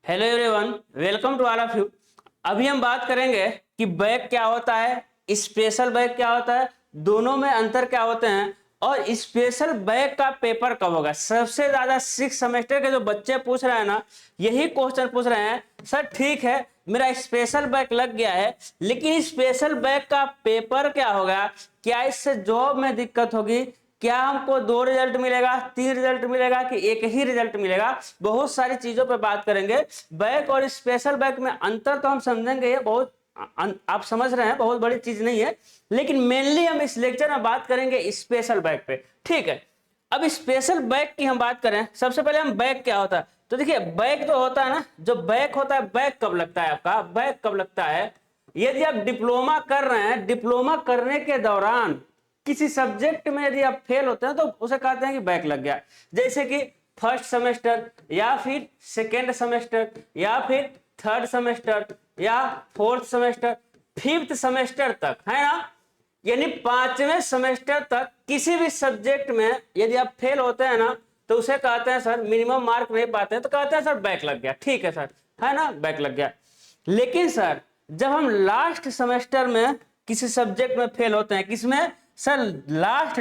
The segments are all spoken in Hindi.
Hello everyone, welcome to all of you. अभी हम बात करेंगे कि बैक क्या होता है, स्पेशल बैक क्या होता है, दोनों में अंतर क्या होते हैं और स्पेशल बैक का पेपर कब होगा। सबसे ज्यादा 6 सेमेस्टर के जो बच्चे पूछ रहे हैं ना, यही क्वेश्चन पूछ रहे हैं। सर ठीक है, मेरा स्पेशल बैक लग गया है, लेकिन स्पेशल बैक का पेपर क्या होगा, क्या इससे जॉब में दिक्कत होगी, क्या हमको 2 रिजल्ट मिलेगा, 3 रिजल्ट मिलेगा कि एक ही रिजल्ट मिलेगा। बहुत सारी चीजों पर बात करेंगे। बैक और स्पेशल बैक में अंतर तो हम समझेंगे, ये बहुत आप समझ रहे हैं, बहुत बड़ी चीज नहीं है, लेकिन मेनली हम इस लेक्चर में बात करेंगे स्पेशल बैक पे। ठीक है, अब स्पेशल बैक की हम बात करें, सबसे पहले हम बैक क्या होता है तो देखिए, बैक जो होता है ना, जो बैक होता है, बैक कब लगता है आपका, बैक कब लगता है, यदि आप डिप्लोमा कर रहे हैं, डिप्लोमा करने के दौरान किसी सब्जेक्ट में यदि आप फेल होते हैं तो उसे कहते हैं कि बैक लग गया। जैसे कि फर्स्ट सेमेस्टर या फिर सेकेंड सेमेस्टर या फिर थर्ड सेमेस्टर या फोर्थ सेमेस्टर, फिफ्थ सेमेस्टर तक, है ना, यानी 5वें सेमेस्टर तक किसी भी सब्जेक्ट में यदि आप फेल होते हैं ना, तो उसे कहते हैं सर मिनिमम मार्क नहीं पाते हैं तो कहते हैं सर बैक लग गया। ठीक है सर, है ना, बैक लग गया। लेकिन सर जब हम लास्ट सेमेस्टर में किसी सब्जेक्ट में फेल होते हैं, किसमें सर, लास्ट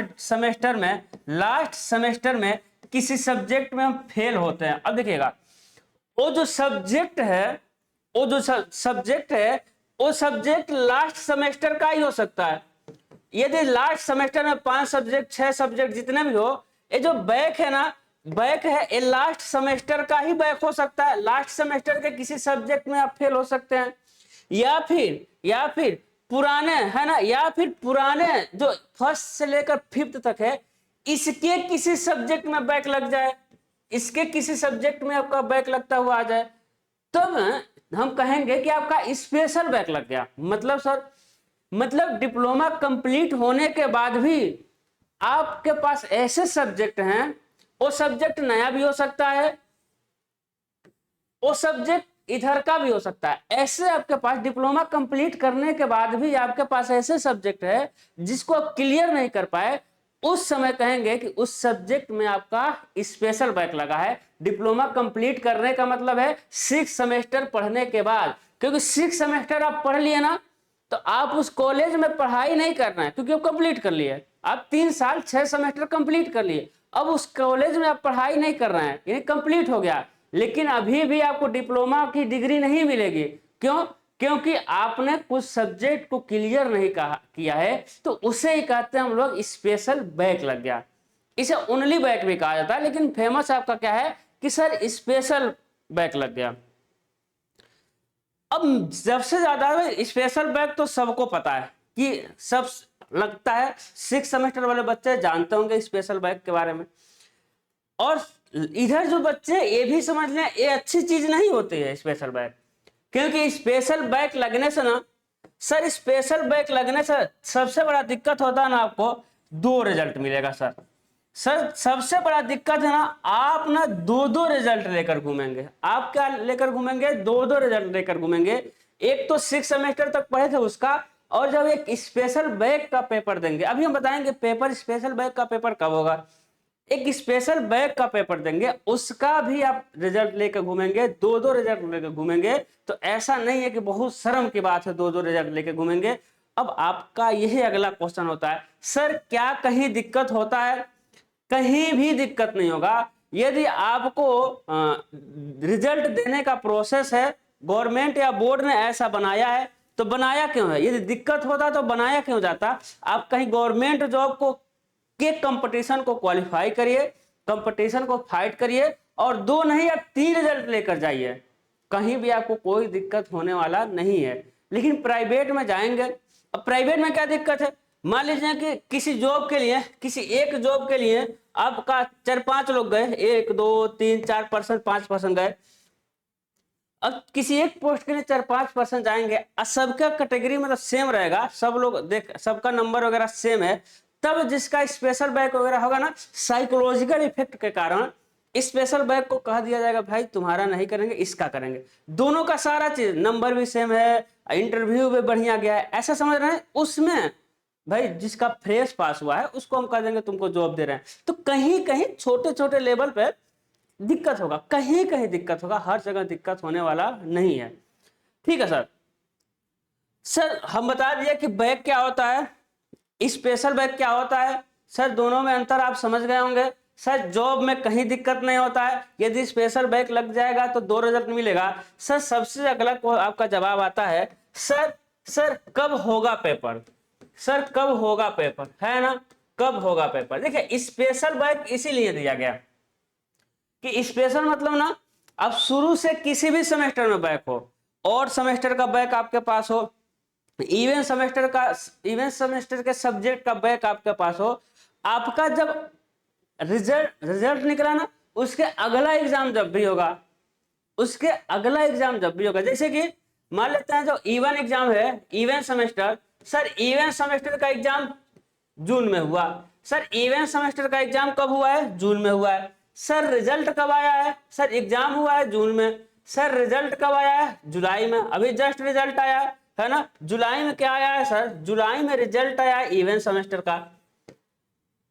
सेमेस्टर में किसी सब्जेक्ट में हम फेल होते हैं। अब देखिएगा, वो जो सब्जेक्ट है, वो जो सब्जेक्ट है, वो सब्जेक्ट लास्ट सेमेस्टर का ही हो सकता है। यदि लास्ट सेमेस्टर में 5 सब्जेक्ट 6 सब्जेक्ट जितने भी हो, ये जो बैक है ना, बैक है, ये लास्ट सेमेस्टर का ही बैक हो सकता है। लास्ट सेमेस्टर के किसी सब्जेक्ट में आप फेल हो सकते हैं, या फिर पुराने, है ना, या फिर पुराने जो फर्स्ट से लेकर फिफ्थ तक है, इसके किसी सब्जेक्ट में बैक लग जाए, इसके किसी सब्जेक्ट में आपका बैक लगता हुआ आ जाए, तब हम कहेंगे कि आपका स्पेशल बैक लग गया। मतलब सर, मतलब डिप्लोमा कंप्लीट होने के बाद भी आपके पास ऐसे सब्जेक्ट हैं, वो सब्जेक्ट नया भी हो सकता है, वो सब्जेक्ट इधर का भी हो सकता है। ऐसे आपके पास डिप्लोमा कंप्लीट करने के बाद भी आपके पास ऐसे सब्जेक्ट है जिसको आप क्लियर नहीं कर पाए, उस समय कहेंगे कि उस सब्जेक्ट में आपका स्पेशल बैक लगा है। डिप्लोमा कंप्लीट करने का मतलब है 6 सेमेस्टर पढ़ने के बाद, क्योंकि 6 सेमेस्टर आप पढ़ लिए ना, तो आप उस कॉलेज में पढ़ाई नहीं करना है, क्योंकि आप कंप्लीट कर लिए। आप 3 साल 6 सेमेस्टर कंप्लीट कर लिए, अब उस कॉलेज में आप पढ़ाई नहीं कर रहे हैं, यानी कंप्लीट हो गया, लेकिन अभी भी आपको डिप्लोमा की डिग्री नहीं मिलेगी। क्यों? क्योंकि आपने कुछ सब्जेक्ट को क्लियर नहीं किया है, तो उसे ही कहते हैं हम लोग स्पेशल बैक लग गया। इसे ओनली बैक भी कहा जाता है, लेकिन फेमस आपका क्या है कि सर स्पेशल बैक लग गया। अब सबसे ज्यादा स्पेशल बैक तो सबको पता है कि सब लगता है, 6 सेमेस्टर वाले बच्चे जानते होंगे स्पेशल बैक के बारे में। और इधर जो बच्चे ये भी समझ लें, ये अच्छी चीज नहीं होती है स्पेशल बैक, क्योंकि स्पेशल बैक लगने से ना, सर स्पेशल बैक लगने से सबसे बड़ा दिक्कत होता है ना, आपको 2 रिजल्ट मिलेगा सर। सर सबसे बड़ा दिक्कत है ना, आप ना 2 2 रिजल्ट लेकर घूमेंगे। आप क्या लेकर घूमेंगे? 2 2 रिजल्ट लेकर घूमेंगे। एक तो 6 सेमेस्टर तक पढ़े थे उसका, और जब एक स्पेशल बैक का पेपर देंगे, अभी हम बताएंगे पेपर स्पेशल बैक का पेपर कब होगा, एक स्पेशल बैक का पेपर देंगे, उसका भी आप रिजल्ट लेकर घूमेंगे, 2 2 रिजल्ट लेकर घूमेंगे। तो ऐसा नहीं है कि बहुत शर्म की बात है 2 2 रिजल्ट लेकर घूमेंगे। अब आपका यही अगला क्वेश्चन होता है, सर क्या कहीं दिक्कत होता है? कहीं भी दिक्कत नहीं होगा। यदि आपको रिजल्ट देने का प्रोसेस है, गवर्नमेंट या बोर्ड ने ऐसा बनाया है, तो बनाया क्यों है? यदि दिक्कत होता तो बनाया क्यों जाता? आप कहीं गवर्नमेंट जॉब को के कंपटीशन को क्वालिफाई करिए, कंपटीशन को फाइट करिए, और 2 नहीं या 3 रिजल्ट लेकर जाइए, कहीं भी आपको कोई दिक्कत होने वाला नहीं है। लेकिन प्राइवेट में जाएंगे, अब प्राइवेट में क्या दिक्कत है? मान लीजिए कि किसी जॉब के लिए, किसी एक जॉब के लिए आपका 4 5 लोग गए, 1 2 3 4 पर्सन 5 पर्सन गए। अब किसी एक पोस्ट के लिए 4 5 पर्सन जाएंगे, और सबका कैटेगरी मतलब सेम रहेगा, सब लोग देख, सबका नंबर वगैरह सेम है, तब जिसका स्पेशल बैक वगैरह होगा ना, साइकोलॉजिकल इफेक्ट के कारण स्पेशल बैक को कह दिया जाएगा भाई तुम्हारा नहीं करेंगे, इसका करेंगे। दोनों का सारा चीज, नंबर भी सेम है, इंटरव्यू भी बढ़िया गया है, ऐसा समझ रहे हैं, उसमें भाई जिसका फ्रेश पास हुआ है उसको हम कह देंगे तुमको जॉब दे रहे हैं। तो कहीं कहीं छोटे छोटे लेवल पे दिक्कत होगा, कहीं कहीं दिक्कत होगा, हर जगह दिक्कत होने वाला नहीं है। ठीक है सर। सर हम बता दिए कि बैक क्या होता है, स्पेशल बैक क्या होता है। सर दोनों में अंतर आप समझ गए होंगे। सर जॉब में कहीं दिक्कत नहीं होता है, यदि स्पेशल बैक लग जाएगा तो 2 रिजल्ट मिलेगा। सर सबसे अगला को आपका जवाब आता है, सर कब होगा पेपर, सर कब होगा पेपर, है ना, कब होगा पेपर। देखिए स्पेशल बैक इसीलिए दिया गया कि स्पेशल मतलब ना अब शुरू से किसी भी सेमेस्टर में बैक हो, और सेमेस्टर का बैक आपके पास हो, इवन सेमेस्टर के सब्जेक्ट का बैक आपके पास हो, आपका जब रिजल्ट निकला ना, उसके अगला एग्जाम जब भी होगा, उसके अगला एग्जाम जब भी होगा, जैसे कि मान लेते हैं जो इवन एग्जाम है, even semester, sir even semester का एग्जाम जून में हुआ, सर इवन सेमेस्टर का एग्जाम कब हुआ है, जून में हुआ है। सर रिजल्ट कब आया है, सर एग्जाम हुआ है जून में, सर रिजल्ट कब आया है, जुलाई में, अभी जस्ट रिजल्ट आया है ना। जुलाई में क्या आया है सर, जुलाई में रिजल्ट आया है इवन सेमेस्टर का।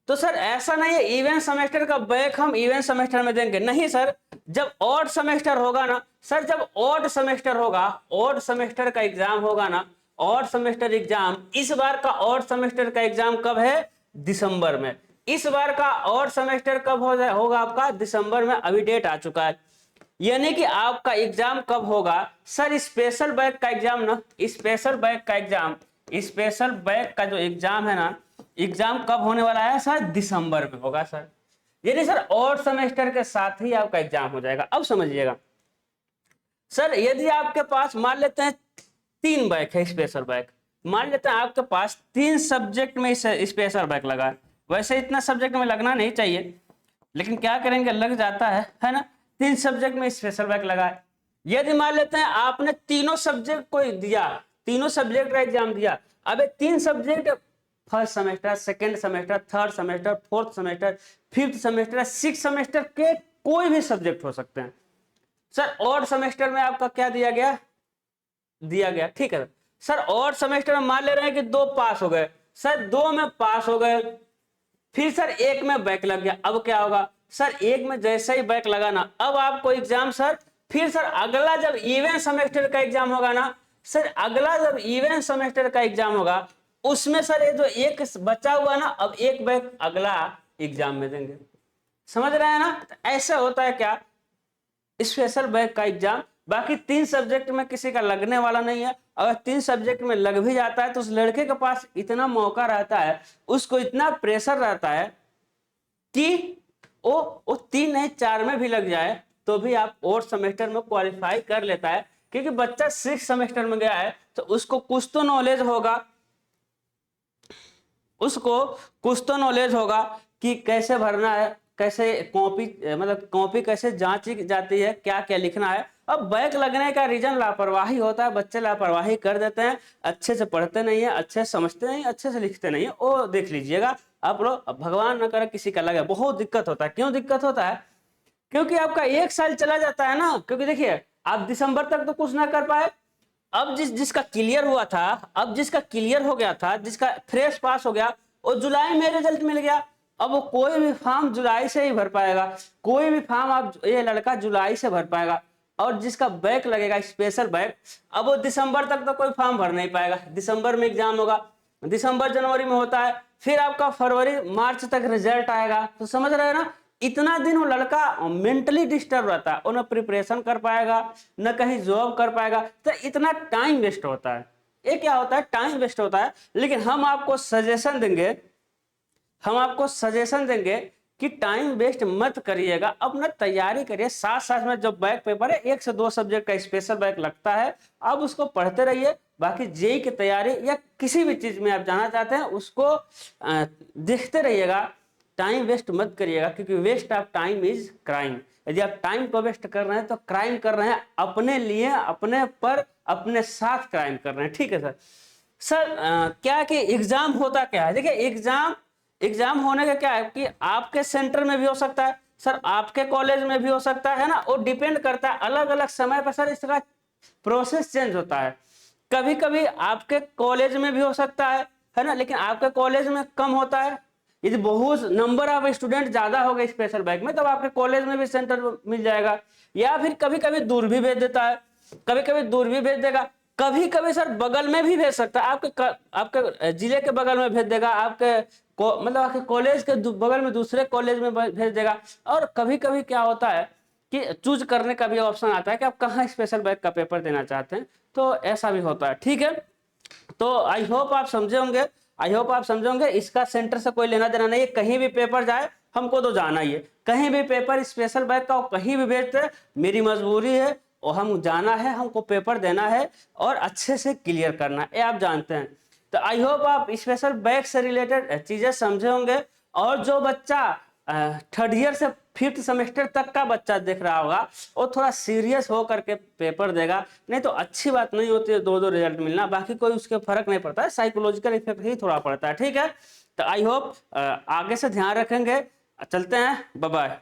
तो सर ऐसा नहीं है इवेंट सेमेस्टर का बैक हम इवेंट सेमेस्टर में देंगे, नहीं सर, जब ऑड सेमेस्टर होगा ना सर, जब ऑड सेमेस्टर होगा, ऑड सेमेस्टर का एग्जाम होगा ना, ऑड सेमेस्टर एग्जाम, इस बार का ऑड सेमेस्टर का एग्जाम कब है, दिसंबर में। इस बार का ऑड सेमेस्टर कब होगा आपका, दिसंबर में, अभी डेट आ चुका है। यानी कि आपका एग्जाम कब होगा सर, स्पेशल बैक का एग्जाम ना, स्पेशल बैक का एग्जाम, स्पेशल बैक का जो एग्जाम है ना, एग्जाम कब होने वाला है सर, दिसंबर में होगा सर। यानी सर ऑड सेमेस्टर के साथ ही आपका एग्जाम हो जाएगा। अब समझिएगा सर, यदि आपके पास मान लेते हैं 3 बैक है, स्पेशल बैक, मान लेते हैं आपके पास 3 सब्जेक्ट में स्पेशल बैक लगा है, वैसे इतना सब्जेक्ट में लगना नहीं चाहिए, लेकिन क्या करेंगे, लग जाता है ना। 3 सब्जेक्ट में स्पेशल बैक लगा है, यदि मान लेते हैं आपने तीनों सब्जेक्ट को दिया, तीनों सब्जेक्ट का एग्जाम दिया, अब 3 subject, first semester, second semester, third semester, fourth semester, fifth semester, six semester के कोई भी सब्जेक्ट हो सकते हैं सर। ऑड सेमेस्टर में आपका क्या दिया गया, ठीक है सर। ऑड सेमेस्टर में मान ले रहे हैं कि 2 पास हो गए सर, 2 में पास हो गए, फिर सर 1 में बैक लग गया, अब क्या होगा सर, 1 में जैसे ही बैक लगा ना, अब आपको एग्जाम सर, फिर सर अगला जब इवेंट सेमेस्टर का एग्जाम होगा ना सर, अगला जब इवेंट सेमेस्टर का एग्जाम होगा, उसमें सर ये जो 1 बचा हुआ ना, अब 1 बैक अगला एग्जाम में देंगे, समझ रहे हैं ना। तो ऐसा होता है क्या, स्पेशल बैक का एग्जाम। बाकी 3 सब्जेक्ट में किसी का लगने वाला नहीं है, अगर 3 सब्जेक्ट में लग भी जाता है तो उस लड़के के पास इतना मौका रहता है, उसको इतना प्रेशर रहता है कि वो 3 नहीं 4 में भी लग जाए तो भी आप और सेमेस्टर में क्वालिफाई कर लेता है, क्योंकि बच्चा 6 सेमेस्टर में गया है तो उसको कुछ तो नॉलेज होगा, उसको कुछ तो नॉलेज होगा कि कैसे भरना है, कैसे कॉपी, मतलब कॉपी कैसे जांची जाती है, क्या क्या लिखना है। अब बैक लगने का रीजन लापरवाही होता है, बच्चे लापरवाही कर देते हैं, अच्छे से पढ़ते नहीं है, अच्छे से समझते नहीं, अच्छे से लिखते नहीं है, वो देख लीजिएगा आप लोग। भगवान न करे किसी का लगे, बहुत दिक्कत होता है। क्यों दिक्कत होता है, क्योंकि आपका 1 साल चला जाता है ना, क्योंकि देखिए आप दिसंबर तक तो कुछ ना कर पाए, अब जिसका क्लियर हुआ था, अब जिसका क्लियर हो गया था, जिसका फ्रेश पास हो गया, वो जुलाई में रिजल्ट मिल गया, अब वो कोई भी फॉर्म जुलाई से ही भर पाएगा, कोई भी फॉर्म आप ये लड़का जुलाई से भर पाएगा। और जिसका बैक लगेगा स्पेशल बैक, अब वो दिसंबर तक तो कोई फॉर्म भर नहीं पाएगा, दिसंबर में एग्जाम होगा, दिसंबर जनवरी में होता है, फिर आपका फरवरी मार्च तक रिजल्ट आएगा। तो समझ रहे हैं ना, इतना दिन वो लड़का मेंटली डिस्टर्ब रहता है, वो ना प्रिपरेशन कर पाएगा, न कहीं जॉब कर पाएगा, तो इतना टाइम वेस्ट होता है। ये क्या होता है, टाइम वेस्ट होता है। लेकिन हम आपको सजेशन देंगे, हम आपको सजेशन देंगे कि टाइम वेस्ट मत करिएगा, अपना तैयारी करिए, साथ साथ में जब बैक पेपर है 1 से 2 सब्जेक्ट का स्पेशल बैक लगता है, आप उसको पढ़ते रहिए। बाकी जेई की तैयारी या किसी भी चीज में आप जाना चाहते हैं उसको देखते रहिएगा, टाइम वेस्ट मत करिएगा, क्योंकि waste of time is crime. यदि आप टाइम को वेस्ट कर रहे हैं तो क्राइम कर रहे हैं, अपने लिए, अपने पर, अपने साथ क्राइम कर रहे हैं। ठीक है सर। सर क्या कि एग्जाम होता क्या है, देखिए एग्जाम होने का क्या है कि आपके सेंटर में भी हो सकता है सर, आपके कॉलेज में भी हो सकता है ना, वो डिपेंड करता है, अलग अलग समय पर सर इसका प्रोसेस चेंज होता है। कभी कभी आपके कॉलेज में भी हो सकता है ना, लेकिन आपके कॉलेज में कम होता है, यदि बहुत नंबर ऑफ स्टूडेंट ज्यादा हो गए स्पेशल बैग में, तब आपके कॉलेज में भी सेंटर मिल जाएगा। या फिर कभी कभी दूर भी भेज देता है, कभी कभी दूर भी भेज देगा, कभी कभी सर बगल में भी भेज सकता है, आपके जिले के बगल में भेज देगा, मतलब आपके कॉलेज के बगल में दूसरे कॉलेज में भेज देगा। और कभी कभी क्या होता है कि चूज करने का भी ऑप्शन आता है कि आप कहाँ स्पेशल बैग का पेपर देना चाहते हैं, तो ऐसा भी होता है। ठीक है, तो आई होप आप समझे होंगे, आई होप आप समझे होंगे। इसका सेंटर से कोई लेना देना नहीं है, कहीं भी पेपर जाए हमको तो जाना ही है, कहीं भी पेपर स्पेशल बैग का कहीं भी भेजते, मेरी मजबूरी है और हम जाना है, हमको पेपर देना है और अच्छे से क्लियर करना है, ये आप जानते हैं। तो आई होप आप स्पेशल बैग से रिलेटेड चीजें समझे होंगे। और जो बच्चा थर्ड ईयर से फिफ्थ सेमेस्टर तक का बच्चा देख रहा होगा, वो थोड़ा सीरियस हो करके पेपर देगा, नहीं तो अच्छी बात नहीं होती है दो रिजल्ट मिलना, बाकी कोई उसके फर्क नहीं पड़ता है, साइकोलॉजिकल इफेक्ट ही थोड़ा पड़ता है। ठीक है, तो आई होप आगे से ध्यान रखेंगे। चलते हैं, बाय बाय।